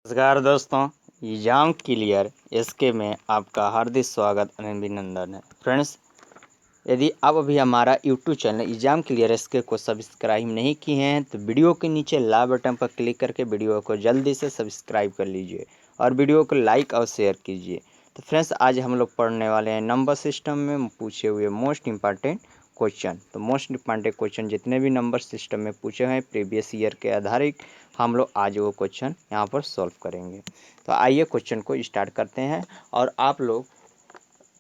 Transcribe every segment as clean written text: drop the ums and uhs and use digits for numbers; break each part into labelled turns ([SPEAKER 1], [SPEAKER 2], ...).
[SPEAKER 1] नमस्कार दोस्तों, exam clear SK में आपका हार्दिक स्वागत अभिनंदन है। फ्रेंड्स, यदि आप अभी हमारा YouTube channel exam clear SK को सब्सक्राइब नहीं किए हैं तो वीडियो के नीचे लाल बटन पर क्लिक करके वीडियो को जल्दी से सब्सक्राइब कर लीजिए और वीडियो को लाइक और शेयर कीजिए। तो फ्रेंड्स, आज हम लोग पढ़ने वाले हैं नंबर सिस्टम में पूछे हुए मोस्ट इम्पॉर्टेंट क्वेश्चन। तो मोस्ट इम्पॉर्टेंट क्वेश्चन जितने भी नंबर सिस्टम में पूछे हैं प्रीवियस ईयर के आधारित हम लोग आज वो क्वेश्चन यहाँ पर सॉल्व करेंगे। तो आइए क्वेश्चन को स्टार्ट करते हैं और आप लोग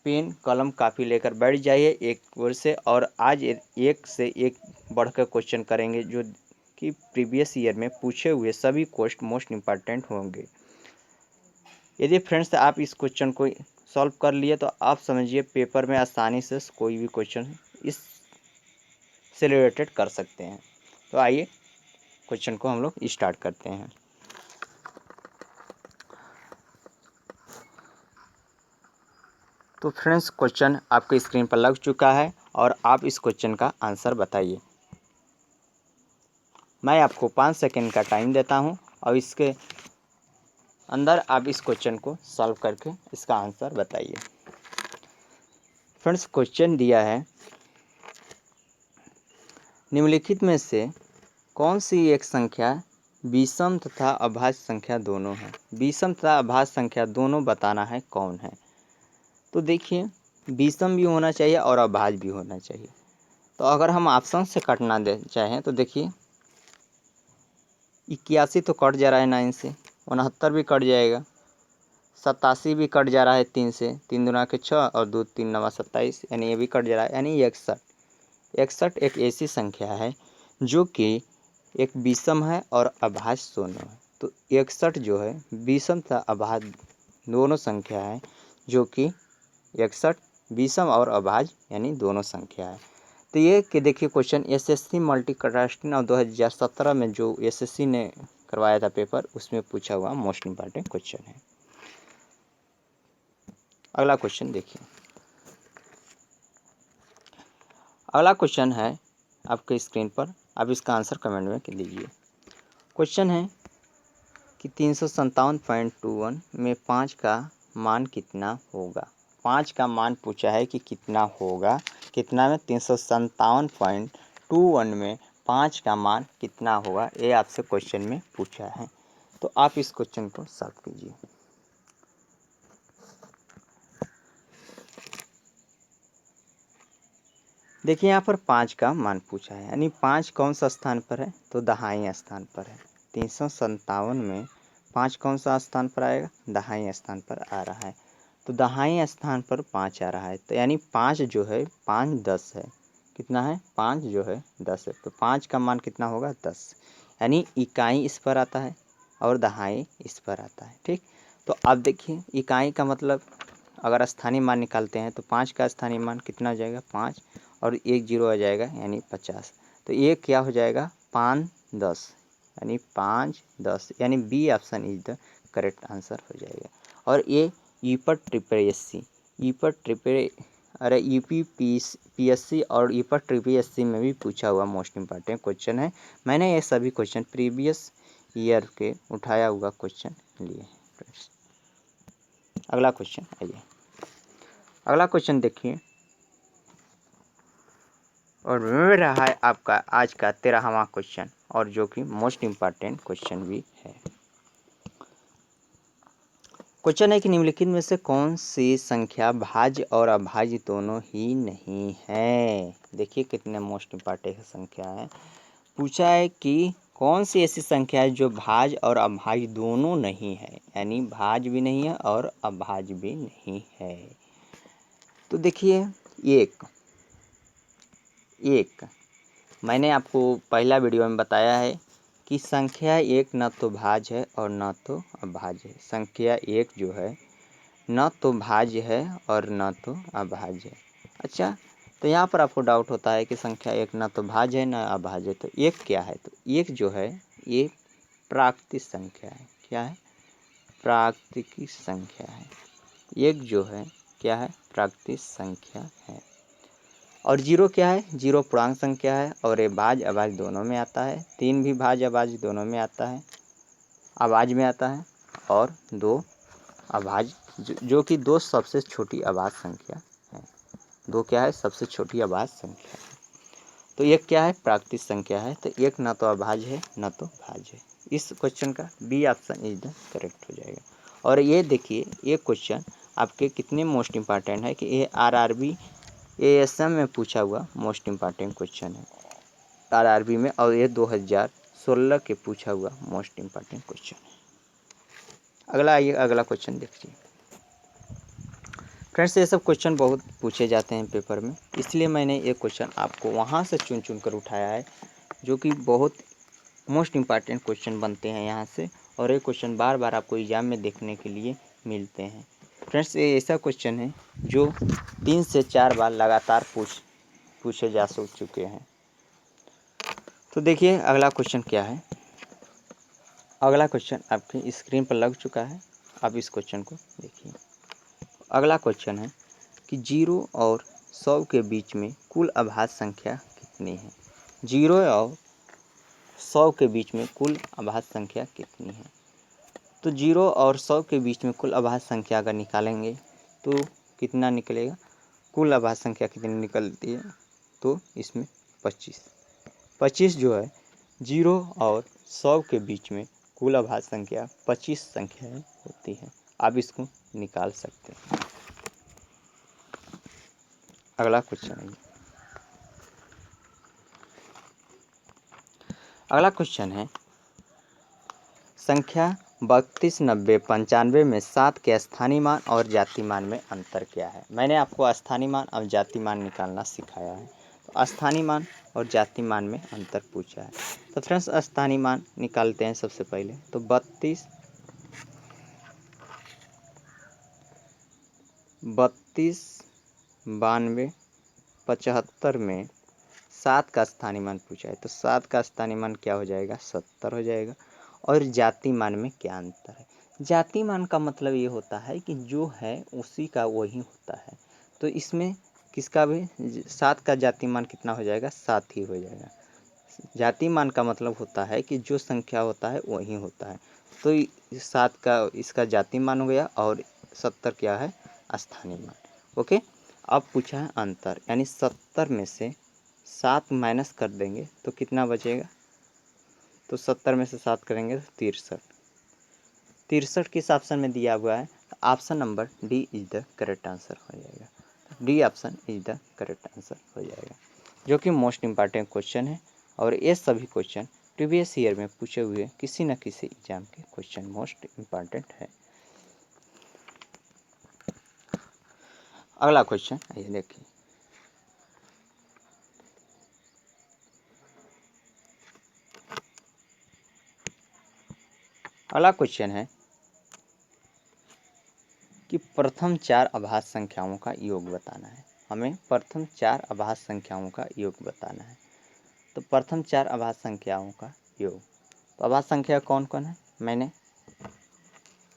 [SPEAKER 1] पेन कलम काफ़ी लेकर बैठ जाइए एक ओर से। और आज एक से एक बढ़कर क्वेश्चन करेंगे जो कि प्रीवियस ईयर में पूछे हुए सभी क्वेश्चन मोस्ट इम्पॉर्टेंट होंगे। यदि फ्रेंड्स आप इस क्वेश्चन को सॉल्व कर लिए तो आप समझिए पेपर में आसानी से कोई भी क्वेश्चन इस से रिलेटेड कर सकते हैं। तो आइए क्वेश्चन को हम लोग स्टार्ट करते हैं। तो फ्रेंड्स, क्वेश्चन आपके स्क्रीन पर लग चुका है और आप इस क्वेश्चन का आंसर बताइए। मैं आपको 5 सेकंड का टाइम देता हूं और इसके अंदर आप इस क्वेश्चन को सॉल्व करके इसका आंसर बताइए। फ्रेंड्स, क्वेश्चन दिया है, निम्नलिखित में से कौन सी एक संख्या विषम तथा अभाज्य संख्या दोनों है। विषम तथा अभाज्य संख्या दोनों बताना है कौन है। तो देखिए, विषम भी होना चाहिए और अभाज्य भी होना चाहिए। तो अगर हम ऑप्शन से कटना दे चाहें तो देखिए, 81 तो कट जा रहा है 9 से, 69 भी कट जाएगा, 87 भी कट जा रहा है 3 से, 3 दूना के 6 और 2 3 9 27, यानी ये भी कट जा रहा है, यानी 61 एक ऐसी संख्या है जो कि एक विषम है और अभाज्य दोनों है। तो 61 जो है विषम तथा अभाज्य दोनों संख्या है, जो कि 61 विषम और अभाज्य यानी दोनों संख्या है। तो ये कि देखिए, क्वेश्चन एसएससी मल्टीकास्टिंग और 2017 में जो एसएससी ने करवाया था पेपर, उसमें पूछा हुआ मोस्ट इम्पॉर्टेंट क्वेश्चन है। अगला क्वेश्चन देखिए। अगला क्वेश्चन है आपके स्क्रीन पर, आप इसका आंसर कमेंट में लीजिए। क्वेश्चन है कि 357.21 में 5 का मान कितना होगा। 5 का मान पूछा है कि कितना होगा, कितना में 357.21 में 5 का मान कितना होगा, ये आपसे क्वेश्चन में पूछा है। तो आप इस क्वेश्चन को सॉल्व कीजिए। देखिए, यहाँ पर 5 का मान पूछा है, यानी 5 कौन सा स्थान पर है, तो दहाई स्थान पर है। 357 में 5 कौन सा स्थान पर आएगा, दहाई स्थान पर आ रहा है। तो दहाई स्थान पर 5 आ रहा है, तो यानी 5 जो है 5 10 है। कितना है, 5 जो है 10 है। तो 5 का मान कितना होगा, 10, यानी इकाई इस पर आता है और दहाई इस पर आता है। ठीक, तो अब देखिए, इकाई का मतलब अगर स्थानीय मान निकालते हैं तो 5 का स्थानीय मान कितना हो जाएगा, 5 और 1 जीरो आ जाएगा, यानी 50। तो ये क्या हो जाएगा, 5 10, यानी 5 10, यानी B option is the correct answer हो जाएगा। और ये ईपर ट्रिपल एससी, ईपर ट्रिपल अरे यूपी-पीएससी और ईपर ट्रिपल एससी में भी पूछा हुआ मोस्ट इम्पॉर्टेंट क्वेश्चन है। मैंने ये सभी क्वेश्चन प्रीवियस ईयर के उठाया हुआ क्वेश्चन लिए हैं फ्रेंड्स। अगला क्वेश्चन आइए। अगला क्वेश्चन देखिए, और वह रहा है आपका आज का 13वां क्वेश्चन, और जो कि मोस्ट इम्पॉर्टेंट क्वेश्चन भी है। क्वेश्चन है कि निम्नलिखित में से कौन सी संख्या भाज्य और अभाज्य दोनों ही नहीं है। देखिए कितने मोस्ट इम्पॉर्टेंट संख्या है। पूछा है कि कौन सी ऐसी संख्या है जो भाज्य और अभाज्य दोनों नहीं है, यानी भाज्य भी नहीं है और अभाज्य भी नहीं है। तो देखिए, एक मैंने आपको पहला वीडियो में बताया है कि संख्या एक न तो भाज्य है और न तो अभाज्य है। संख्या एक जो है न तो भाज्य है और न तो अभाज्य है। अच्छा, तो यहाँ पर आपको डाउट होता है कि संख्या एक न तो भाज्य है न अभाज्य है, तो एक क्या है। तो एक जो है ये प्राकृतिक संख्या है। क्या है, प्राकृतिक संख्या है। एक जो है क्या है, प्राकृतिक संख्या है। और जीरो क्या है, जीरो पूर्णांक संख्या है और ये भाज्य अभाज्य दोनों में आता है। 3 भी भाज्य अभाज्य दोनों में आता है, अभाज्य में आता है। और 2 अभाज्य, जो कि 2 सबसे छोटी अभाज्य संख्या है। 2 क्या है? सबसे छोटी अभाज्य संख्या है। तो एक क्या है? प्राकृतिक संख्या है। तो एक ना तो अभाज्य है ना तो भाज्य है। इस क्वेश्चन का B option is the correct हो जाएगा। और ये देखिए, ये क्वेश्चन आपके कितने मोस्ट इम्पॉर्टेंट है कि ये आरआरबी एएसएम में पूछा हुआ मोस्ट इम्पॉर्टेंट क्वेश्चन है आरआरबी में, और ये 2016 के पूछा हुआ मोस्ट इम्पॉर्टेंट क्वेश्चन है। अगला आइए, अगला क्वेश्चन देखिए फ्रेंड्स। ये सब क्वेश्चन बहुत पूछे जाते हैं पेपर में, इसलिए मैंने ये क्वेश्चन आपको वहाँ से चुन चुन कर उठाया है, जो कि बहुत मोस्ट इम्पॉर्टेंट क्वेश्चन बनते हैं यहाँ से, और ये क्वेश्चन बार बार आपको एग्जाम में देखने के लिए मिलते हैं। फ्रेंड्स, ये ऐसा क्वेश्चन है जो 3 से 4 बार लगातार पूछे जा चुके हैं। तो देखिए अगला क्वेश्चन क्या है। अगला क्वेश्चन आपकी स्क्रीन पर लग चुका है, आप इस क्वेश्चन को देखिए। अगला क्वेश्चन है कि 0 और 100 के बीच में कुल अभाज्य संख्या कितनी है? 0 और 100 के बीच में कुल अभाज्य संख्या कितनी है? तो 0 और 100 के बीच में कुल अभाज्य संख्या अगर निकालेंगे तो कितना निकलेगा? कुल अभाज्य संख्या कितनी निकलती है? तो इसमें 25 जो है 0 और 100 के बीच में कुल अभाज्य संख्या 25 संख्याएँ होती हैं। आप इसको निकाल सकते हैं। अगला क्वेश्चन है, अगला क्वेश्चन है संख्या 32, 90, 95 में 7 के स्थानीय मान और जाति मान में अंतर क्या है? मैंने आपको स्थानीय मान और जाति मान निकालना सिखाया है। तो स्थानीय मान और जाति मान में अंतर पूछा है। तो फ्रेंड्स, स्थानीय मान निकालते हैं सबसे पहले। तो 32, 92, 75 में 7 का स्थानीय मान पूछा है। तो 7 का स्थानीय मान क्या हो जाएगा? 70 हो जाएगा। और जाति मान में क्या अंतर है? जाति मान का मतलब ये होता है कि जो है उसी का वही होता है। तो इसमें किसका भी 7 का जाति मान कितना हो जाएगा? 7 ही हो जाएगा। जाति मान का मतलब होता है कि जो संख्या होता है वही होता है। तो 7 का इसका जाति मान हो गया, और 70 क्या है? स्थानीय मान। ओके, अब पूछा है अंतर, यानी 70 में से 7 माइनस कर देंगे तो कितना बचेगा? तो 70 में से 7 करेंगे तो 63 किस ऑप्शन में दिया हुआ है? Option number D is the correct answer हो जाएगा। D option is the correct answer हो जाएगा, जो कि मोस्ट इम्पॉर्टेंट क्वेश्चन है। और ये सभी क्वेश्चन प्रीवियस ईयर में पूछे हुए किसी न किसी एग्जाम के क्वेश्चन मोस्ट इम्पॉर्टेंट है। अगला क्वेश्चन आइए देखिए। अगला क्वेश्चन है कि प्रथम 4 अभाज्य संख्याओं का योग बताना है। हमें प्रथम 4 अभाज्य संख्याओं का योग बताना है। तो प्रथम 4 अभाज्य संख्याओं का योग, तो अभाज्य संख्या कौन कौन है? मैंने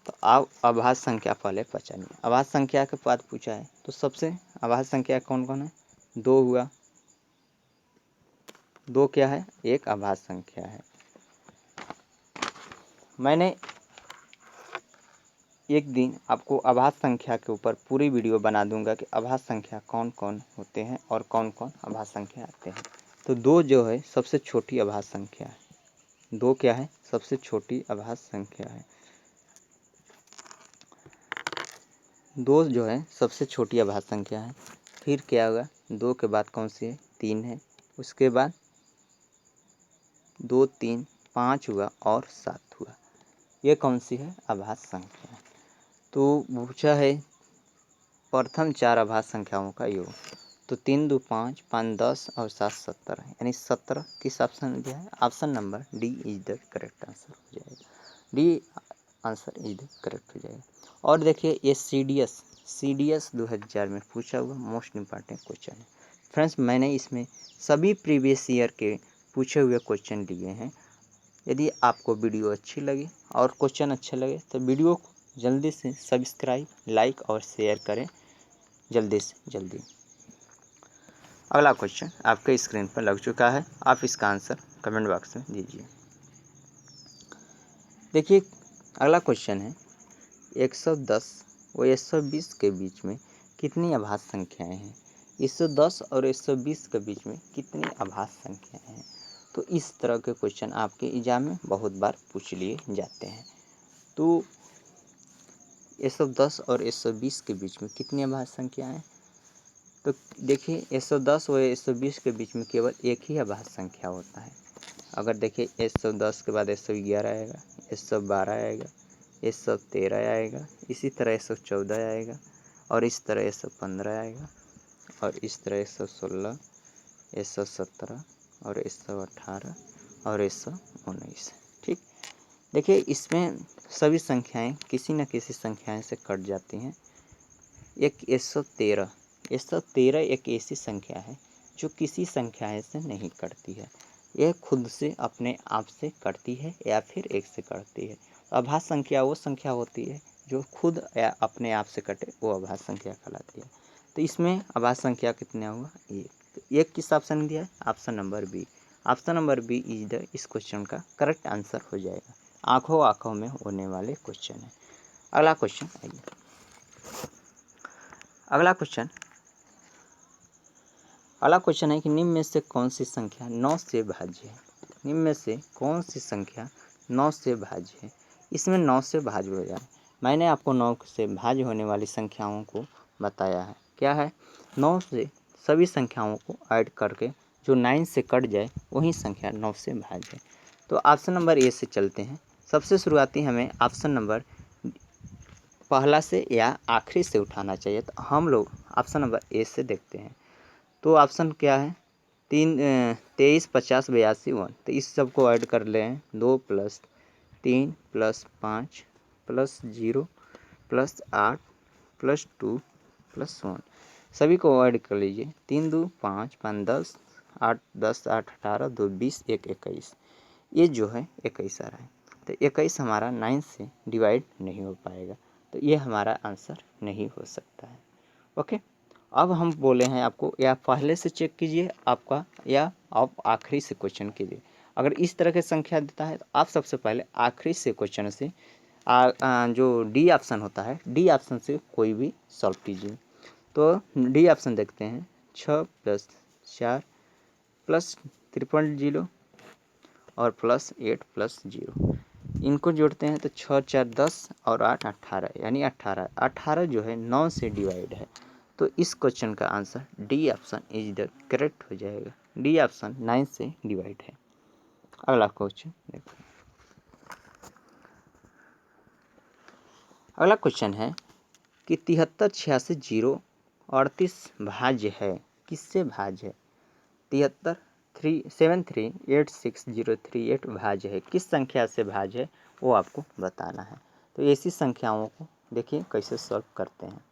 [SPEAKER 1] तो अभाज्य संख्या पहले पहचानिए। अभाज्य संख्या के बाद पूछा है, तो सबसे अभाज्य संख्या कौन कौन है? 2 हुआ। 2 क्या है? एक अभाज्य संख्या है। मैंने एक दिन आपको अभाज्य संख्या के ऊपर पूरी वीडियो बना दूंगा कि अभाज्य संख्या कौन कौन होते हैं और कौन कौन अभाज्य संख्या आते हैं। तो 2 जो है सबसे छोटी अभाज्य संख्या है। 2 क्या है? सबसे छोटी अभाज्य संख्या है। 2 जो है सबसे छोटी अभाज्य संख्या है। फिर क्या होगा? 2 के बाद कौन सी है? 3 है। उसके बाद 2, 3, 5 हुआ और 7 हुआ। ये कौन सी है? अभाज्य संख्या है। तो पूछा है प्रथम 4 अभाज्य संख्याओं का योग। तो 3, 2, 5, 5, 10 और 7, 70 है, यानी 17 किस ऑप्शन में दिया है? Option number D is the correct answer हो जाएगा। D answer is the correct हो जाएगा। और देखिए ये सी डी एस 2000 में पूछा हुआ मोस्ट इम्पॉर्टेंट क्वेश्चन है। फ्रेंड्स, मैंने इसमें सभी प्रीवियस ईयर के पूछे हुए क्वेश्चन दिए हैं। यदि आपको वीडियो अच्छी लगी और क्वेश्चन अच्छे लगे तो वीडियो को जल्दी से सब्सक्राइब, लाइक और शेयर करें, जल्दी से जल्दी। अगला क्वेश्चन आपके स्क्रीन पर लग चुका है, आप इसका आंसर कमेंट बॉक्स में दीजिए। देखिए अगला क्वेश्चन है 110 व 120 के बीच में कितनी अभाज्य संख्याएं हैं। 110 और 120 के बीच में कितनी अभाज्य संख्याएं हैं। तो इस तरह के क्वेश्चन आपके एग्जाम में बहुत बार पूछ लिए जाते हैं। तो 110 और 120 के बीच में कितनी अभाज्य संख्याएं हैं। तो देखिए 110 व 120 के बीच में केवल एक ही अभाज्य संख्या होता है। अगर देखिए 110 के बाद 111 आएगा, 112 आएगा, 113 आएगा, इसी तरह 114 आएगा, और इस तरह 115 आएगा, और इस तरह 116, 117 और 118 और 119। ठीक, देखिए इसमें सभी संख्याएं किसी न किसी संख्याएं से कट जाती हैं। एक 113 एक ऐसी संख्या है जो किसी संख्याएं से नहीं कटती है। यह खुद से अपने आप से कटती है या फिर एक से कटती है। अभाज्य संख्या वो संख्या होती है जो खुद या अपने आप से कटे, वो अभाज्य संख्या कहलाती है। तो इसमें अभाज्य संख्या कितना हुआ, एक। तो एक किस ऑप्शन में दिया है, option number B. Option number B is the इस क्वेश्चन का करेक्ट आंसर हो जाएगा। आंखों आंखों में होने वाले क्वेश्चन है। अगला क्वेश्चन आइए। अगला क्वेश्चन है कि निम्न में से कौन सी संख्या 9 से भाज्य है। निम्न में से कौन सी संख्या 9 से भाज्य है। इसमें 9 से भाज्य हो जाए। मैंने आपको 9 से भाज्य होने वाली संख्याओं को बताया है। क्या है, 9 से सभी संख्याओं को ऐड करके जो 9 से कट जाए वही संख्या 9 से भाज्य है। तो ऑप्शन नंबर ए से चलते हैं। सबसे शुरुआती हमें ऑप्शन नंबर पहला से या आखिरी से उठाना चाहिए। तो हम लोग ऑप्शन नंबर ए से देखते हैं। तो ऑप्शन क्या है, 23, 50, 82, 1। तो इस सब को ऐड कर लें। 2 + 3 + 5 + 0 + 8 + 2 + 1, सभी को ऐड कर लीजिए। 3 2 5 5 10, 8 10 8 18 2 20 1 21। ये जो है 21 आ रहा है। तो 21 हमारा 9 से डिवाइड नहीं हो पाएगा। तो ये हमारा आंसर नहीं हो सकता है। ओके, अब हम बोले हैं आपको या पहले से चेक कीजिए आपका, या आप आखिरी से क्वेश्चन कीजिए। अगर इस तरह की संख्या देता है तो आप सबसे पहले आखिरी से क्वेश्चन से जो डी ऑप्शन होता है, डी ऑप्शन से कोई भी सॉल्व कीजिए। तो डी ऑप्शन देखते हैं। 6 + 4 + 0 और +8 + 0, इनको जोड़ते हैं तो 6 4 10 और 8 18, यानी 18 जो है 9 से डिवाइड है। तो इस क्वेश्चन का answer D option is the correct हो जाएगा। डी ऑप्शन 9 से डिवाइड है। अगला क्वेश्चन देखो। अगला क्वेश्चन है कि 73 86 0 38 भाज्य है। किससे भाज्य है। 73 73 86 038 भाज्य है। किस संख्या से भाज्य है वो आपको बताना है। तो ऐसी संख्याओं को देखिए कैसे सॉल्व करते हैं।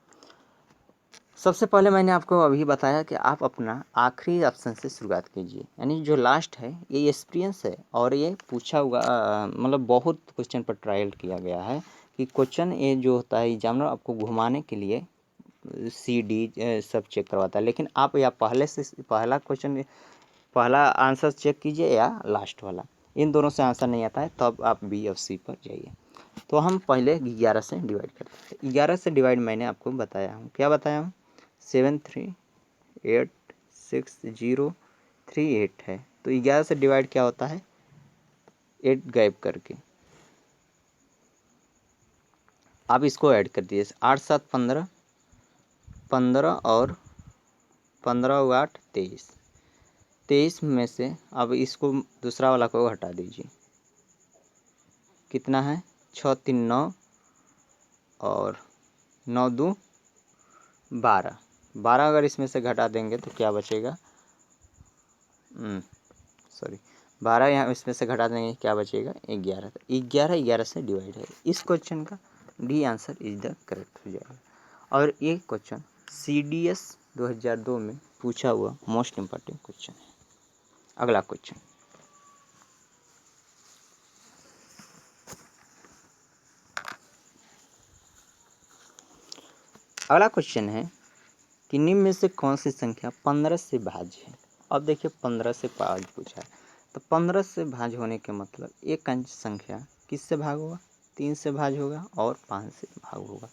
[SPEAKER 1] सबसे पहले मैंने आपको अभी बताया कि आप अपना आखिरी ऑप्शन से शुरुआत कीजिए, यानी जो लास्ट है ये एक्सपीरियंस है और ये पूछा हुआ मतलब बहुत क्वेश्चन पर ट्रायल किया गया है कि क्वेश्चन ये जो होता है एग्जामिनर आपको घुमाने के लिए सी डी सब चेक करवाता है। लेकिन आप या पहले से पहला क्वेश्चन पहला आंसर चेक कीजिए या लास्ट वाला, इन दोनों से आंसर नहीं आता है तब आप बी और सी पर जाइए। तो हम पहले 11 से डिवाइड करते हैं। 11 से डिवाइड मैंने आपको बताया हूँ, क्या बताया हूँ, 7 3 8 6 0 3 8 है। तो 11 से डिवाइड क्या होता है, 8 गायब करके आप इसको ऐड कर दीजिए। 8 7 15 15 और 15 8 23, 23 में से अब इसको दूसरा वाला को हटा दीजिए। कितना है, 6 3 9 और 9 2 12, 12 अगर इसमें से घटा देंगे तो क्या बचेगा, सॉरी 12 यहाँ इसमें से घटा देंगे क्या बचेगा, 11। तो 11 से डिवाइड है। इस क्वेश्चन का D answer is the correct हो जाएगा। और ये क्वेश्चन CDS 2002 में पूछा हुआ मोस्ट इम्पॉर्टेंट क्वेश्चन है। अगला क्वेश्चन, अगला क्वेश्चन है कि निम्न में से कौन सी संख्या 15 से भाज्य है। अब देखिए 15 से भाज्य पूछा है, तो 15 से भाज्य होने के मतलब एक अंक संख्या किससे भाग होगा, 3 से भाज होगा और 5 से भाग होगा।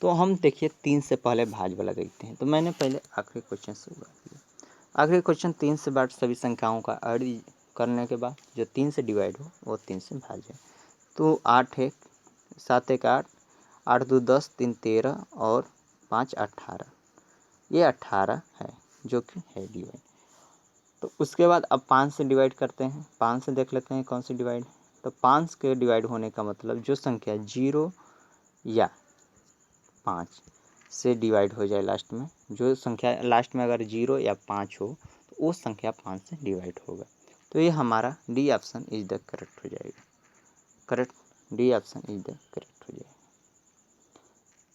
[SPEAKER 1] तो हम देखिए 3 से पहले भाज वाला देखते हैं। तो मैंने पहले आखिरी क्वेश्चन से बात किया। आखिरी क्वेश्चन 3 से बाट सभी संख्याओं का ऐड करने के बाद जो 3 से डिवाइड हो वो 3 से भाजे। तो 8 1 7 1 8, 8 2 10, 3 13 और 5 18। ये 18 है जो कि है डिवाइड। तो उसके बाद अब 5 से डिवाइड करते हैं। 5 से देख लेते हैं कौन सी डिवाइड। तो 5 के डिवाइड होने का मतलब जो संख्या 0 या 5 से डिवाइड हो जाए लास्ट में, जो संख्या लास्ट में अगर 0 या 5 हो तो वो संख्या 5 से डिवाइड होगा। तो ये हमारा D option is the correct हो जाएगा। Correct, D option is the correct हो जाएगा।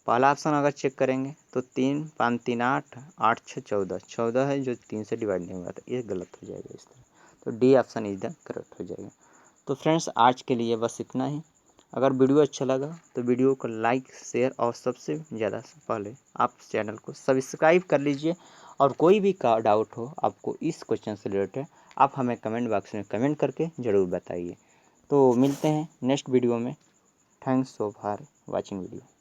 [SPEAKER 1] पहला ऑप्शन अगर चेक करेंगे तो 3 5 3 8, 8 6 14, 14 है जो 3 से डिवाइड नहीं हुआ, तो ये गलत हो जाएगा इस तरह। तो D option is the correct हो जाएगा। तो फ्रेंड्स आज के लिए बस इतना ही। अगर वीडियो अच्छा लगा तो वीडियो को लाइक शेयर और सबसे ज़्यादा पहले आप चैनल को सब्सक्राइब कर लीजिए। और कोई भी का डाउट हो आपको इस क्वेश्चन से रिलेटेड, आप हमें कमेंट बॉक्स में कमेंट करके ज़रूर बताइए। तो मिलते हैं नेक्स्ट वीडियो में। Thanks for watching video.